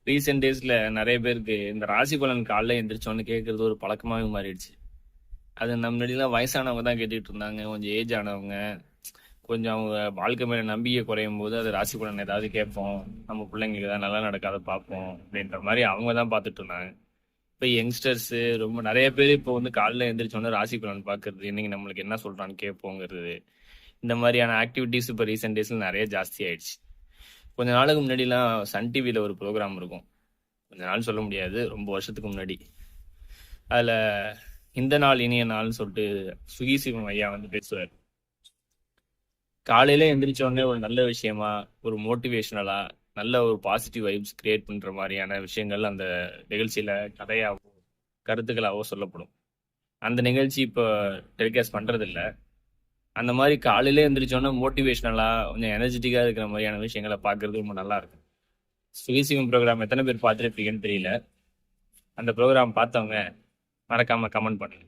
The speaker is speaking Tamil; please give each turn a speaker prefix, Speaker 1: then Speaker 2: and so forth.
Speaker 1: ரீசெண்ட் டேஸ்ல நிறைய பேருக்கு இந்த ராசி பலன் காலைல எந்திரிச்சோன்னு கேட்கறது ஒரு பழக்கமாவே மாறிடுச்சு. அது நம்ம முன்னாடிலாம் வயசானவங்க தான் கேட்டுட்டு இருந்தாங்க. கொஞ்சம் ஏஜ் ஆனவங்க, கொஞ்சம் அவங்க வாழ்க்கை மேல நம்பிக்கை குறையும் போது அது ராசி பலன் ஏதாவது கேட்போம். நம்ம பிள்ளைங்களுக்கு ஏதாவது நல்லா நடக்காத பார்ப்போம் அப்படின்ற மாதிரி அவங்க தான் பார்த்துட்டு இருந்தாங்க. இப்போ யங்ஸ்டர்ஸ் ரொம்ப நிறைய பேர் இப்போ வந்து காலைல எந்திரிச்சோன்னே ராசி பலன் பார்க்கறது, இன்னைக்கு நம்மளுக்கு என்ன சொல்றான்னு கேட்போங்கிறது, இந்த மாதிரியான ஆக்டிவிட்டிஸ் இப்போ ரீசெண்ட் டேஸ்ல நிறைய ஜாஸ்தி ஆயிடுச்சு. கொஞ்ச நாளுக்கு முன்னாடிலாம் சன் டிவியில் ஒரு ப்ரோக்ராம் இருக்கும். கொஞ்ச நாள் சொல்ல முடியாது, ரொம்ப வருஷத்துக்கு முன்னாடி. அதில் இந்த நாள் இனிய நாள்னு சொல்லிட்டு சுகி சிவம் ஐயா வந்து பேசுவார். காலையில எந்திரிச்ச உடனே ஒரு நல்ல விஷயமா, ஒரு மோட்டிவேஷனலா, நல்ல ஒரு பாசிட்டிவ் வைப்ஸ் கிரியேட் பண்ற மாதிரியான விஷயங்கள் அந்த நிகழ்ச்சியில கதையாவோ கருத்துக்களாவோ சொல்லப்படும். அந்த நிகழ்ச்சி இப்போ டெலிகாஸ்ட் பண்றது இல்ல. அந்த மாதிரி காலையில எந்திரிச்சோன்னா மோட்டிவேஷனலா கொஞ்சம் எனர்ஜெட்டிக்கா இருக்கிற மாதிரியான விஷயங்களை பார்க்கறது ரொம்ப நல்லா இருக்கும். சுகிசிவம் ப்ரோக்ராம் எத்தனை பேர் பார்த்துருப்பீங்கன்னு தெரியல. அந்த ப்ரோக்ராம் பார்த்தவங்க மறக்காம கமெண்ட் பண்ணுங்க.